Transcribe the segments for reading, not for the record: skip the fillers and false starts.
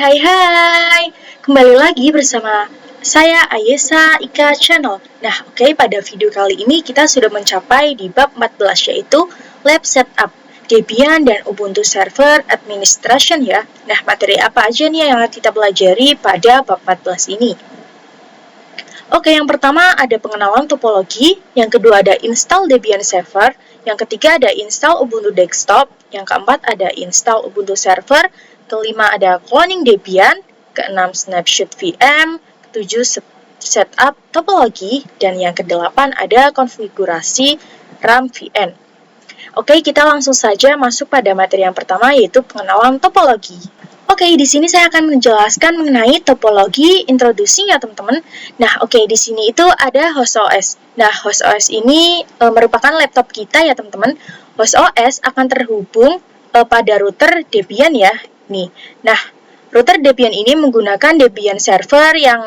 Hai, kembali lagi bersama saya Ayesa Ika Channel. Nah, pada video kali ini kita sudah mencapai di bab 14 yaitu Lab Setup, Debian dan Ubuntu Server Administration ya. Nah, materi apa aja nih yang kita pelajari pada bab 14 ini? Yang pertama ada pengenalan topologi, yang kedua ada install Debian Server, yang ketiga ada install Ubuntu Desktop, yang keempat ada install Ubuntu Server, kelima ada cloning Debian, keenam snapshot VM, ketujuh setup topologi, dan yang kedelapan ada konfigurasi RAM VN. Kita langsung saja masuk pada materi yang pertama yaitu pengenalan topologi. Di sini saya akan menjelaskan mengenai topologi introducing ya teman-teman. Nah, di sini itu ada host OS. Nah, host OS ini merupakan laptop kita ya teman-teman. Host OS akan terhubung pada router Debian ya. Nih. Nah, router Debian ini menggunakan Debian server yang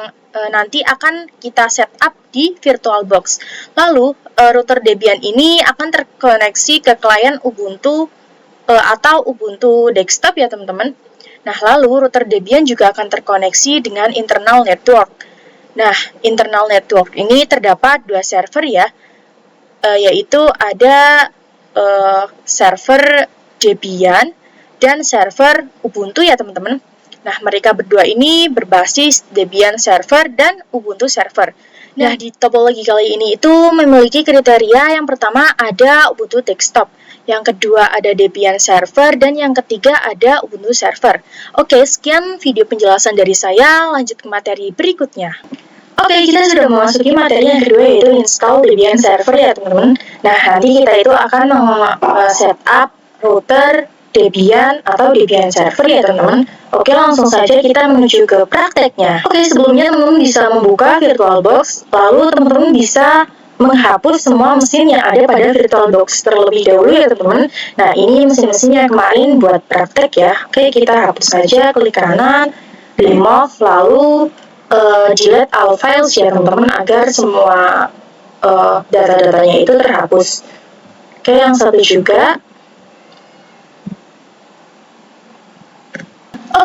nanti akan kita setup di VirtualBox. Lalu, router Debian ini akan terkoneksi ke klien Ubuntu atau Ubuntu Desktop ya teman-teman. Nah, lalu router Debian juga akan terkoneksi dengan internal network. Nah, internal network ini terdapat dua server ya, yaitu ada server Debian dan server Ubuntu ya teman-teman. Nah, mereka berdua ini berbasis Debian server dan Ubuntu server. Nah, di topologi kali ini itu memiliki kriteria yang pertama ada Ubuntu Desktop, yang kedua ada Debian server, dan yang ketiga ada Ubuntu server. Sekian video penjelasan dari saya, lanjut ke materi berikutnya. Kita sudah memasuki materi yang kedua yaitu install Debian server ya teman-teman. Nah, nanti kita itu akan setup router Debian atau Debian server ya teman-teman. Langsung saja kita menuju ke prakteknya. Sebelumnya teman-teman bisa membuka VirtualBox, lalu teman-teman bisa menghapus semua mesin yang ada pada VirtualBox terlebih dahulu ya teman-teman. Nah, ini mesin-mesinnya kemarin buat praktek ya. Kita hapus saja, klik kanan, remove, lalu delete all files ya teman-teman agar semua data-datanya itu terhapus. Yang satu juga.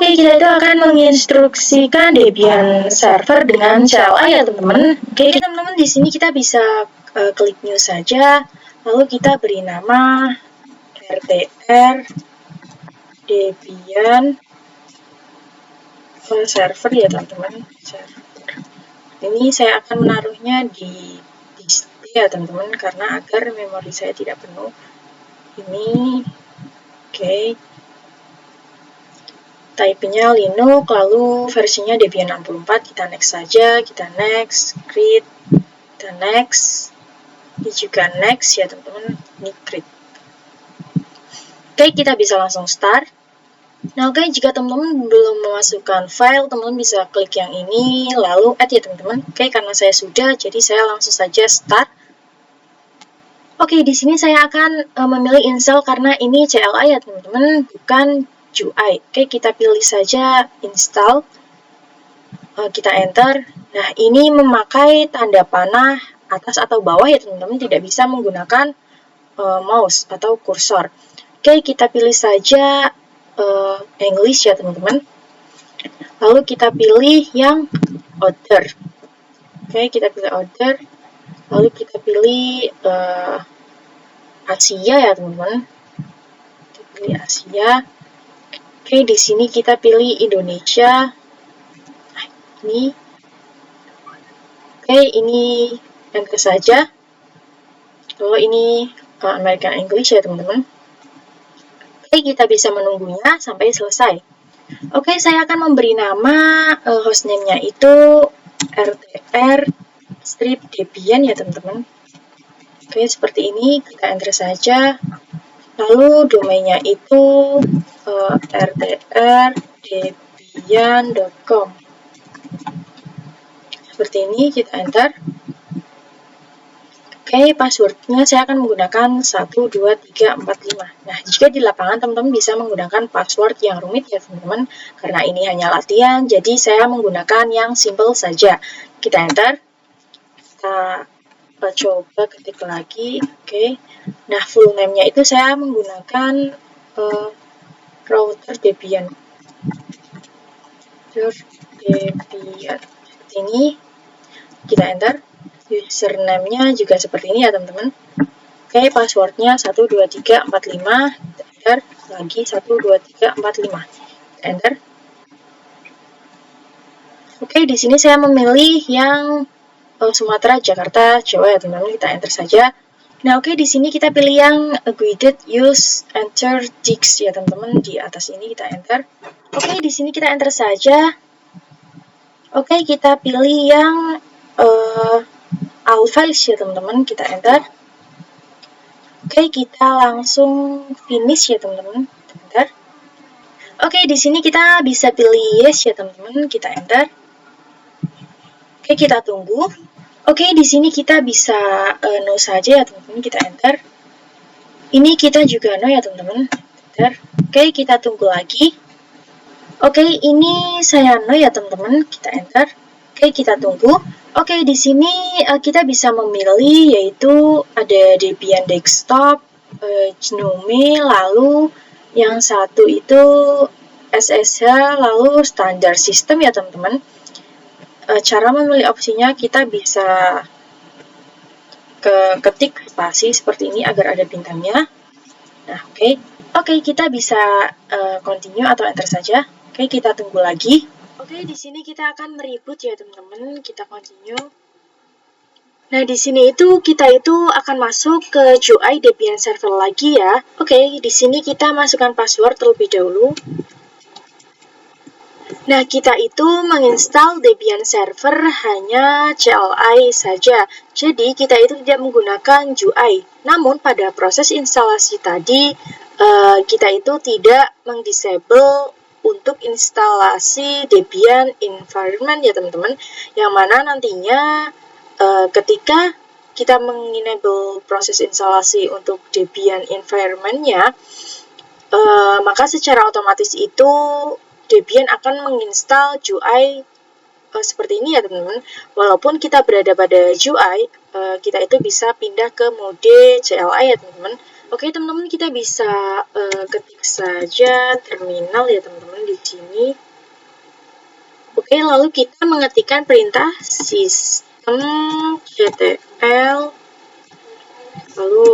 Kita itu akan menginstruksikan Debian server dengan CLI ya teman-teman. Teman-teman di sini kita bisa klik new saja, lalu kita beri nama RTR Debian server ya teman-teman. Ini saya akan menaruhnya di disk ya teman-teman karena agar memori saya tidak penuh. Ini type-nya Linux, lalu versinya Debian 64, kita next saja, kita next, create, kita next, ini juga next ya teman-teman, ini create. Kita bisa langsung start. Nah, jika teman-teman belum memasukkan file, teman-teman bisa klik yang ini, lalu add ya teman-teman. Karena saya sudah, jadi saya langsung saja start. Di sini saya akan memilih install karena ini CLI ya teman-teman, bukan GUI. Kita pilih saja install, kita enter. Nah, ini memakai tanda panah atas atau bawah ya teman-teman, tidak bisa menggunakan mouse atau kursor. Kita pilih saja English ya teman-teman. Lalu kita pilih yang order. Kita pilih order. Lalu kita pilih Asia ya teman-teman. Kita pilih Asia. Di sini kita pilih Indonesia. Nah, ini. Ini enter saja. Lalu ini American English ya teman-teman. Kita bisa menunggunya sampai selesai. Saya akan memberi nama hostname-nya itu RTR strip Debian ya teman-teman. Seperti ini, kita enter saja. Lalu domainnya itu rtrdebian.com. Seperti ini, kita enter. Passwordnya saya akan menggunakan 12345. Nah, jika di lapangan teman-teman bisa menggunakan password yang rumit ya teman-teman, karena ini hanya latihan, jadi saya menggunakan yang simple saja. Kita enter. Kita coba ketik lagi. Nah, full name-nya itu saya menggunakan router Debian. Debian. Seperti ini, kita enter. Username-nya juga seperti ini ya teman-teman. Oke, passwordnya 12345, kita enter. Lagi 12345, kita enter. Oke, di sini saya memilih yang Sumatera, Jakarta, Jawa ya teman-teman, kita enter saja. Nah, oke, di sini kita pilih yang guided use enter disk ya teman-teman, di atas ini kita enter. Oke, di sini kita enter saja. Oke, kita pilih yang all files ya teman-teman, kita enter. Oke, kita langsung finish ya teman-teman, kita enter. Oke, di sini kita bisa pilih yes ya teman-teman, kita enter. Oke, kita tunggu. Oke, di sini kita bisa no saja ya teman-teman, kita enter. Ini kita juga no ya teman-teman, enter. Oke, kita tunggu lagi. Oke, ini saya no ya teman-teman, kita enter. Oke, kita tunggu. Oke, di sini kita bisa memilih yaitu ada Debian Desktop, GNOME, lalu yang satu itu SSH, lalu standar sistem ya teman-teman. Cara memilih opsinya kita bisa ketik spasi seperti ini agar ada bintangnya. Nah, oke, kita bisa continue atau enter saja. Oke, kita tunggu lagi. Oke, di sini kita akan mereboot ya teman-teman. Kita continue. Nah, di sini kita akan masuk ke GUI Debian Server lagi ya. Oke, di sini kita masukkan password terlebih dahulu. Nah, kita menginstal Debian Server hanya CLI saja. Jadi, kita tidak menggunakan GUI. Namun, pada proses instalasi tadi, kita tidak mendisable untuk instalasi Debian environment ya teman-teman, yang mana nantinya ketika kita mengenable proses instalasi untuk Debian environment-nya, maka secara otomatis Debian akan menginstal GUI seperti ini ya teman-teman. Walaupun kita berada pada GUI, kita bisa pindah ke mode CLI ya teman-teman. Oke teman-teman, kita bisa ketik saja terminal ya teman-teman di sini. Oke, lalu kita mengetikkan perintah systemctl lalu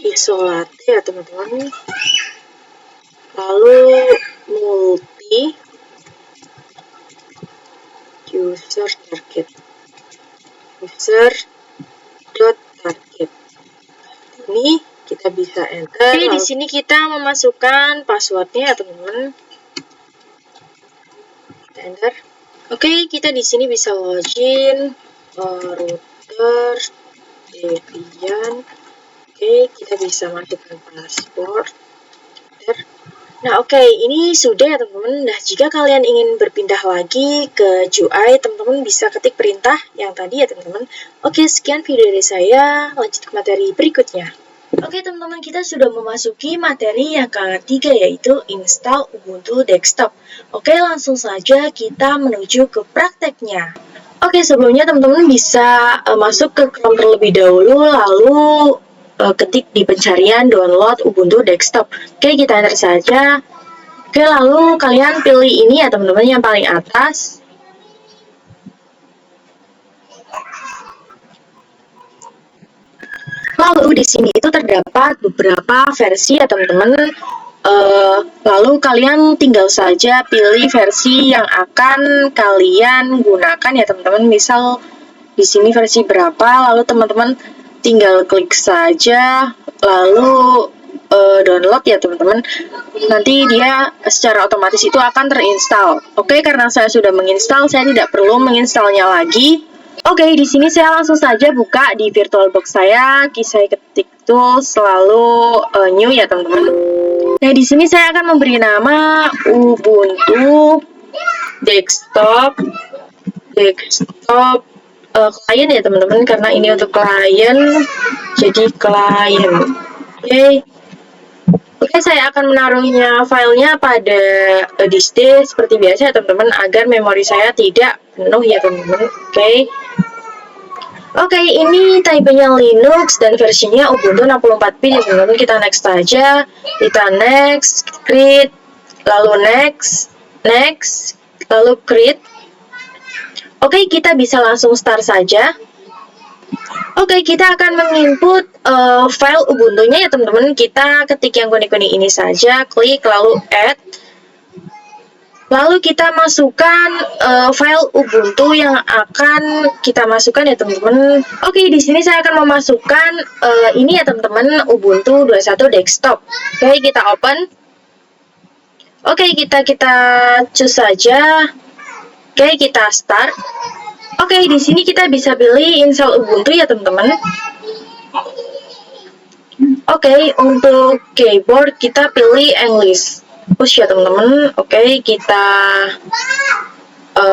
isolate ya teman-teman. Lalu multi user target user.target. Ini kita bisa enter. Oke, di sini kita memasukkan passwordnya ya teman-teman. Kita enter. Oke, kita di sini bisa login router Debian. Oke, kita bisa masukkan password. Enter. Nah, oke, ini sudah ya teman-teman. Nah, jika kalian ingin berpindah lagi ke GUI, teman-teman bisa ketik perintah yang tadi ya teman-teman. Oke, sekian video dari saya. Lanjut ke materi berikutnya. Oke teman-teman, kita sudah memasuki materi yang ketiga yaitu install Ubuntu Desktop. Oke, langsung saja kita menuju ke prakteknya. Oke, sebelumnya teman-teman bisa masuk ke Chrome terlebih dahulu, lalu ketik di pencarian download Ubuntu Desktop. Oke, kita enter saja. Oke, lalu kalian pilih ini ya teman-teman yang paling atas. Lalu di sini terdapat beberapa versi ya teman-teman. Lalu kalian tinggal saja pilih versi yang akan kalian gunakan ya teman-teman. Misal di sini versi berapa, lalu teman-teman tinggal klik saja, lalu download ya teman-teman. Nanti dia secara otomatis akan terinstall. Oke, karena saya sudah menginstal, saya tidak perlu menginstalnya lagi. Oke, di sini saya langsung saja buka di VirtualBox saya ketik tools lalu new ya teman-teman. Nah, di sini saya akan memberi nama Ubuntu Desktop client ya teman-teman, karena ini untuk klien, jadi klien. Oke, saya akan menaruhnya filenya pada disk D seperti biasa ya teman-teman, agar memori saya tidak penuh ya teman-teman. Oke, ini tipenya Linux dan versinya Ubuntu 64-bit ya teman-teman. Kita next saja, kita next, create, lalu next, lalu create. Oke, kita bisa langsung start saja. Oke, kita akan menginput file Ubuntu-nya ya teman-teman. Kita ketik yang kuning-kuning ini saja, klik lalu add. Lalu kita masukkan file Ubuntu yang akan kita masukkan ya teman-teman. Oke, di sini saya akan memasukkan ini ya teman-teman, Ubuntu 21 desktop. Oke, kita open. Oke, kita choose saja. Oke, kita start. Oke, di sini kita bisa pilih install Ubuntu ya teman-teman. Oke, untuk keyboard kita pilih English. Push ya teman-teman. Oke, kita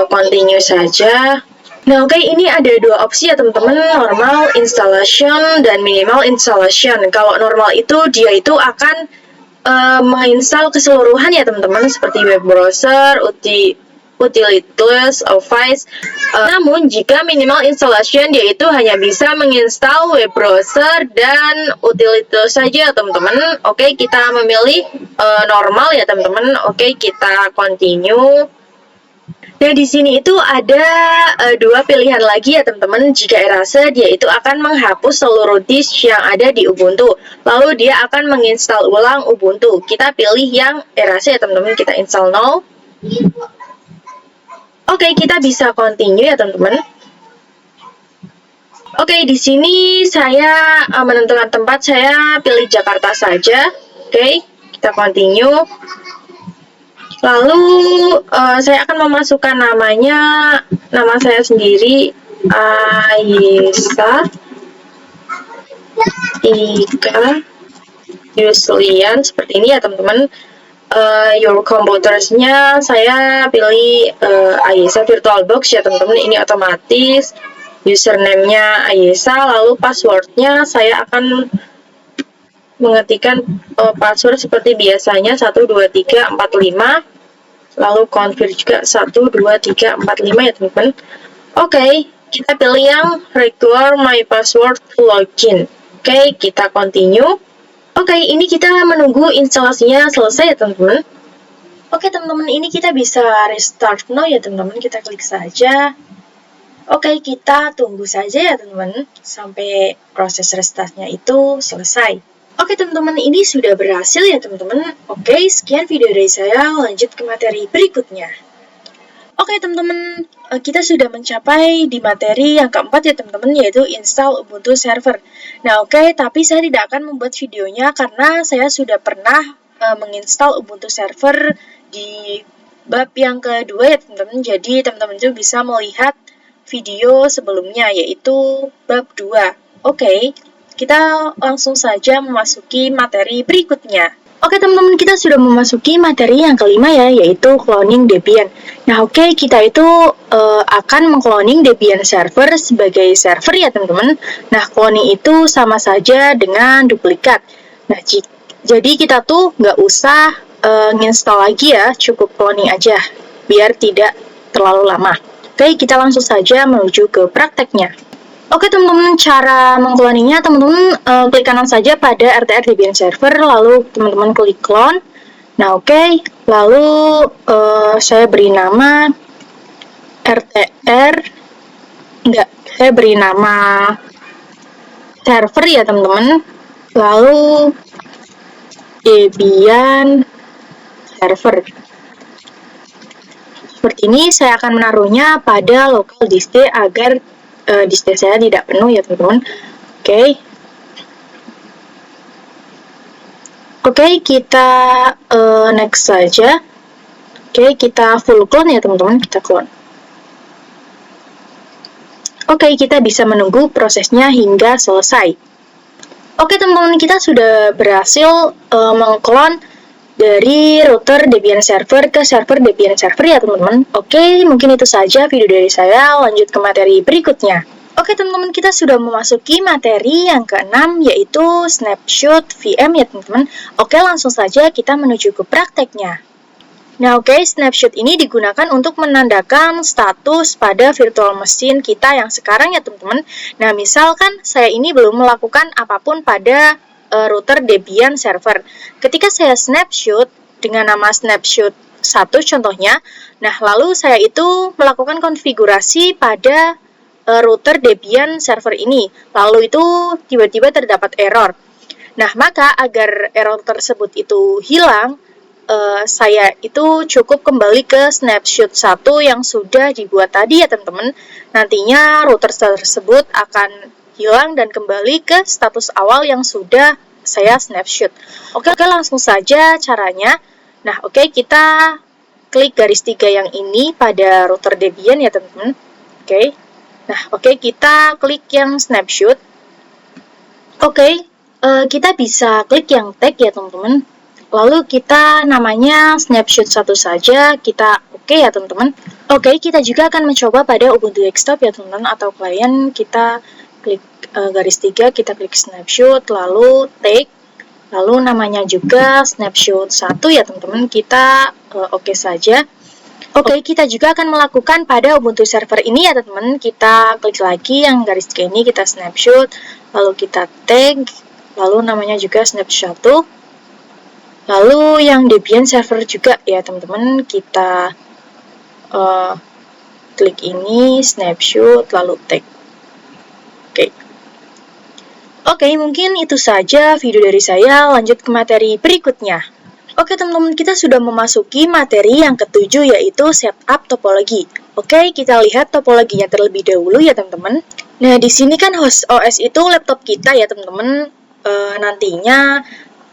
continue saja. Nah, oke, ini ada dua opsi ya teman-teman, normal installation dan minimal installation. Kalau normal itu dia itu akan menginstal keseluruhan ya teman-teman, seperti web browser, utilities, Office. Namun jika minimal installation dia itu hanya bisa menginstal web browser dan utilities saja teman-teman. Oke, kita memilih normal ya teman-teman. Oke, kita continue. Nah, di sini itu ada dua pilihan lagi ya teman-teman. Jika erase, dia itu akan menghapus seluruh disk yang ada di Ubuntu. Lalu dia akan menginstal ulang Ubuntu. Kita pilih yang erase ya teman-teman. Kita install now. Oke, kita bisa continue ya teman-teman. Oke, di sini saya menentukan tempat, saya pilih Jakarta saja. Oke, kita continue. Lalu saya akan memasukkan nama saya sendiri, Aisyah Ika Yuslian, seperti ini ya teman-teman. Your computersnya saya pilih Aisyah VirtualBox ya teman-teman, ini otomatis. Username-nya Aisyah, lalu passwordnya saya akan mengetikkan password seperti biasanya 12345. Lalu confirm juga 12345 ya teman-teman. Oke, kita pilih yang require my password to login. Oke, kita continue. Oke, ini kita menunggu instalasinya selesai ya teman-teman. Oke teman-teman, ini kita bisa restart now ya teman-teman. Kita klik saja. Oke, kita tunggu saja ya teman-teman sampai proses restartnya itu selesai. Oke teman-teman, ini sudah berhasil ya teman-teman. Oke, sekian video dari saya, lanjut ke materi berikutnya. Oke teman-teman, kita sudah mencapai di materi yang keempat ya teman-teman, yaitu install Ubuntu server. Nah oke, tapi saya tidak akan membuat videonya karena saya sudah pernah menginstal Ubuntu server di bab yang kedua ya teman-teman. Jadi teman-teman juga bisa melihat video sebelumnya, yaitu bab 2. Oke. Kita langsung saja memasuki materi berikutnya. Oke teman-teman, kita sudah memasuki materi yang kelima ya, yaitu cloning Debian. Nah oke, kita itu akan mengcloning Debian server sebagai server ya teman-teman. Nah cloning itu sama saja dengan duplikat. Nah jadi kita tuh nggak usah nginstall lagi ya, cukup cloning aja, biar tidak terlalu lama. Oke, kita langsung saja menuju ke prakteknya. Oke teman-teman, cara mengcloningnya teman-teman klik kanan saja pada RTR Debian server, lalu teman-teman klik clone. Nah oke, lalu saya beri nama RTR, saya beri nama server ya teman-teman, lalu Debian server. Seperti ini, saya akan menaruhnya pada local disk D agar disk saya tidak penuh ya teman-teman. Oke, kita next saja. Oke, kita full clone ya teman-teman, kita clone. Oke, kita bisa menunggu prosesnya hingga selesai. Oke teman-teman, kita sudah berhasil mengclone dari router Debian server ke server Debian server ya teman-teman. Oke, mungkin itu saja video dari saya, lanjut ke materi berikutnya. Oke teman-teman, kita sudah memasuki materi yang keenam, yaitu snapshot VM ya teman-teman. Oke, langsung saja kita menuju ke prakteknya. Nah oke, snapshot ini digunakan untuk menandakan status pada virtual machine kita yang sekarang ya teman-teman. Nah misalkan saya ini belum melakukan apapun pada router Debian server. Ketika saya snapshot dengan nama snapshot 1 contohnya. Nah, lalu saya itu melakukan konfigurasi pada router Debian server ini. Lalu itu tiba-tiba terdapat error. Nah, maka agar error tersebut itu hilang, saya itu cukup kembali ke snapshot 1 yang sudah dibuat tadi ya teman-teman. Nantinya router tersebut akan hilang dan kembali ke status awal yang sudah saya snapshot. Oke, langsung saja caranya. Nah, kita klik garis 3 yang ini pada router Debian ya teman-teman. Nah, kita klik yang snapshot. Kita bisa klik yang tag ya teman-teman. Lalu kita namanya snapshot 1 saja, kita ya teman-teman. Kita juga akan mencoba pada Ubuntu desktop ya teman-teman, atau klien. Kita klik garis 3, kita klik snapshot, lalu tag, lalu namanya juga snapshot 1 ya teman-teman, kita saja. Kita juga akan melakukan pada Ubuntu server ini ya teman-teman. Kita klik lagi yang garis 3 ini, kita snapshot, lalu kita tag, lalu namanya juga snapshot 1. Lalu yang Debian server juga ya teman-teman, kita klik ini, snapshot, lalu tag. Mungkin itu saja video dari saya, lanjut ke materi berikutnya. Teman-teman, kita sudah memasuki materi yang ke-7 yaitu setup topologi. Kita lihat topologinya terlebih dahulu ya teman-teman. Nah, di sini kan host OS itu laptop kita ya teman-teman. Nantinya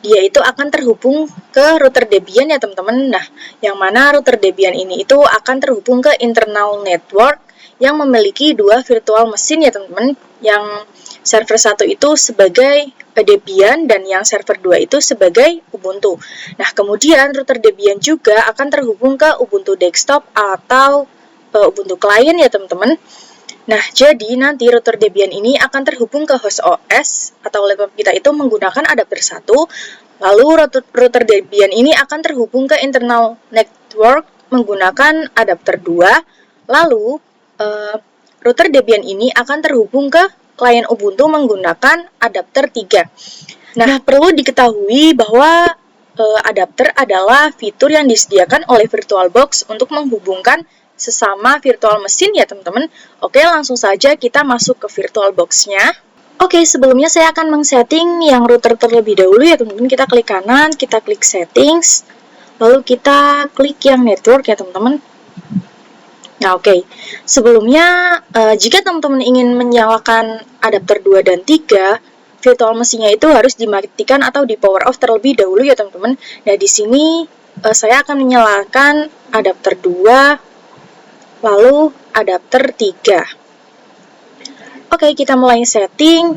dia itu akan terhubung ke router Debian ya teman-teman. Nah, yang mana router Debian ini itu akan terhubung ke internal network yang memiliki 2 virtual mesin ya teman-teman. Yang server 1 itu sebagai Debian dan yang server 2 itu sebagai Ubuntu. Nah, kemudian router Debian juga akan terhubung ke Ubuntu desktop atau Ubuntu client ya teman-teman. Nah, jadi nanti router Debian ini akan terhubung ke host OS atau laptop kita itu menggunakan adapter 1. Lalu router Debian ini akan terhubung ke internal network menggunakan adapter 2. Lalu router Debian ini akan terhubung ke klien Ubuntu menggunakan adapter 3. Nah, perlu diketahui bahwa adapter adalah fitur yang disediakan oleh VirtualBox untuk menghubungkan sesama virtual mesin ya teman-teman. Langsung saja kita masuk ke VirtualBox-nya. Sebelumnya saya akan men-setting yang router terlebih dahulu ya teman-teman. Kita klik kanan, kita klik settings, lalu kita klik yang network ya teman-teman. Nah, sebelumnya jika teman-teman ingin menyalakan adapter 2 dan 3, virtual mesinnya itu harus dimatikan atau di power off terlebih dahulu ya teman-teman. Nah, di sini saya akan menyalakan adapter 2 lalu adapter 3. Kita mulai setting.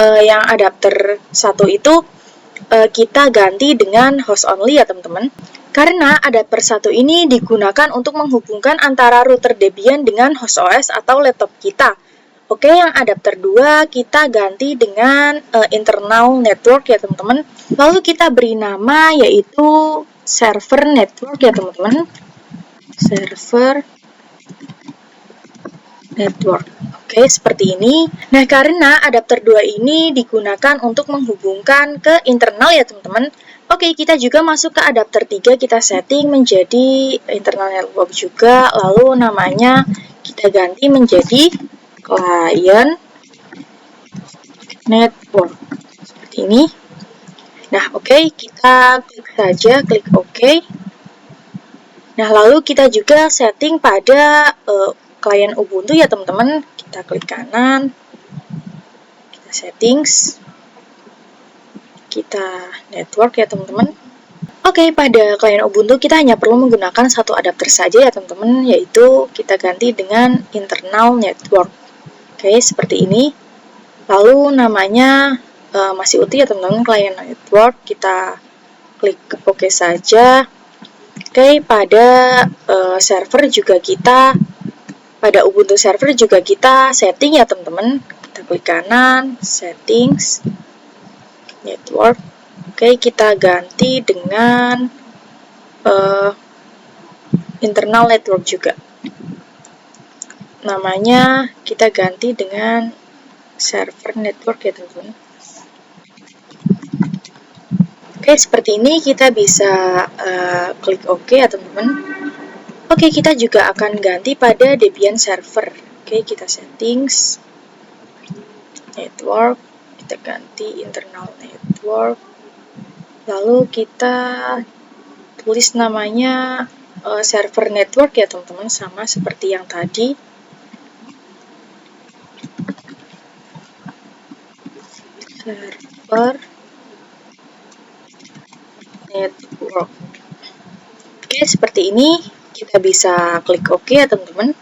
Yang adapter 1 itu kita ganti dengan host only ya teman-teman. Karena adapter 1 ini digunakan untuk menghubungkan antara router Debian dengan host OS atau laptop kita. Yang adapter 2 kita ganti dengan internal network ya teman-teman. Lalu kita beri nama yaitu server network ya teman-teman. Server network. Seperti ini. Nah, karena adapter 2 ini digunakan untuk menghubungkan ke internal ya teman-teman. Kita juga masuk ke adapter 3, kita setting menjadi internal network juga, lalu namanya kita ganti menjadi client network. Seperti ini. Nah, kita klik saja, klik OK. Nah, lalu kita juga setting pada klien Ubuntu ya teman-teman. Kita klik kanan, kita settings, kita network ya teman-teman. Pada klien Ubuntu kita hanya perlu menggunakan satu adapter saja ya teman-teman, yaitu kita ganti dengan internal network. Seperti ini. Lalu namanya masih utuh ya teman-teman, klien network. Kita klik OK saja. Pada server juga pada Ubuntu server juga kita setting ya teman-teman. Kita klik kanan, settings, network. Kita ganti dengan internal network juga. Namanya kita ganti dengan server network ya teman-teman. Oke, seperti ini kita bisa klik OK ya teman-teman. Oke, kita juga akan ganti pada Debian server. Oke, kita settings, network, kita ganti internal network, lalu kita tulis namanya server network ya teman-teman, sama seperti yang tadi. Server network. Oke, seperti ini kita bisa klik OK ya teman-teman.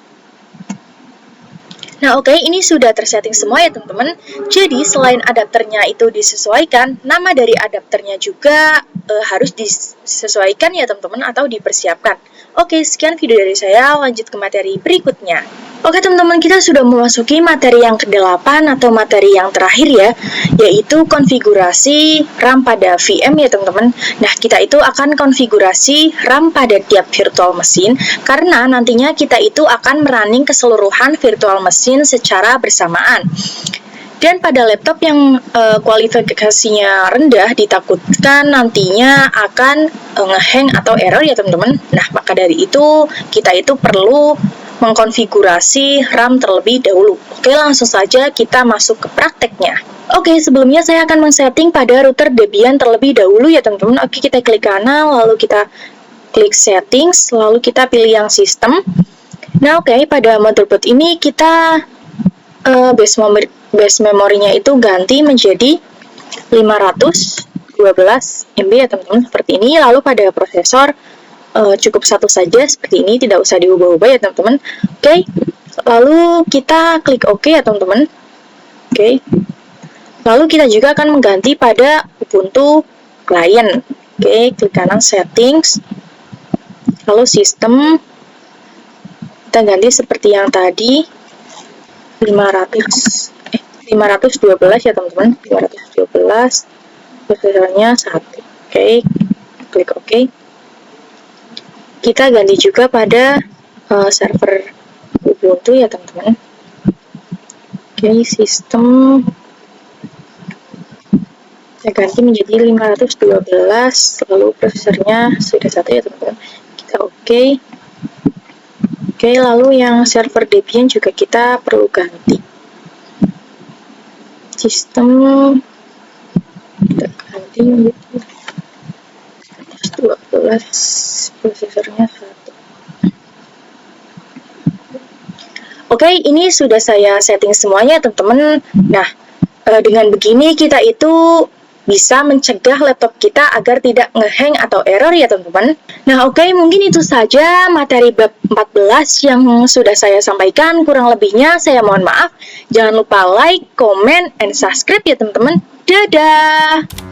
Nah, oke, ini sudah tersetting semua ya teman-teman. Jadi, selain adapternya itu disesuaikan, nama dari adapternya juga harus disesuaikan ya teman-teman, atau dipersiapkan. Oke, sekian video dari saya, lanjut ke materi berikutnya. Oke teman-teman, kita sudah memasuki materi yang ke-8 atau materi yang terakhir ya, yaitu konfigurasi RAM pada VM ya teman-teman. Nah, kita itu akan konfigurasi RAM pada tiap virtual machine, karena nantinya kita itu akan merunning keseluruhan virtual machine secara bersamaan. Dan pada laptop yang kualifikasinya rendah, ditakutkan nantinya akan ngehang atau error ya teman-teman. Nah, maka dari itu kita itu perlu mengkonfigurasi RAM terlebih dahulu. Oke, langsung saja kita masuk ke prakteknya. Oke, sebelumnya saya akan men-setting pada router Debian terlebih dahulu ya teman-teman. Oke, kita klik kanan, lalu kita klik settings, lalu kita pilih yang sistem. Nah, oke, pada motherboard ini kita base memorinya itu ganti menjadi 512 MB ya teman-teman, seperti ini. Lalu pada prosesor cukup satu saja seperti ini, tidak usah diubah-ubah ya teman-teman. Oke, lalu kita klik OK ya teman-teman. Oke, lalu kita juga akan mengganti pada Ubuntu client. Oke, klik kanan settings, lalu sistem, kita ganti seperti yang tadi, 512 ya teman-teman, 512, prosesornya 1. Oke, klik OK. Kita ganti juga pada server Ubuntu ya teman-teman. Oke, sistem saya ganti menjadi 512, lalu prosesornya sudah 1 ya teman-teman. Kita OK. Oke, lalu yang server Debian juga kita perlu ganti. Sistem kita ganti menjadi 12, prosesornya 1. Oke, ini sudah saya setting semuanya teman-teman. Nah, dengan begini kita itu bisa mencegah laptop kita agar tidak ngehang atau error ya teman-teman. Nah, oke, mungkin itu saja materi bab 14 yang sudah saya sampaikan. Kurang lebihnya saya mohon maaf. Jangan lupa like, comment, and subscribe ya teman-teman. Dadah!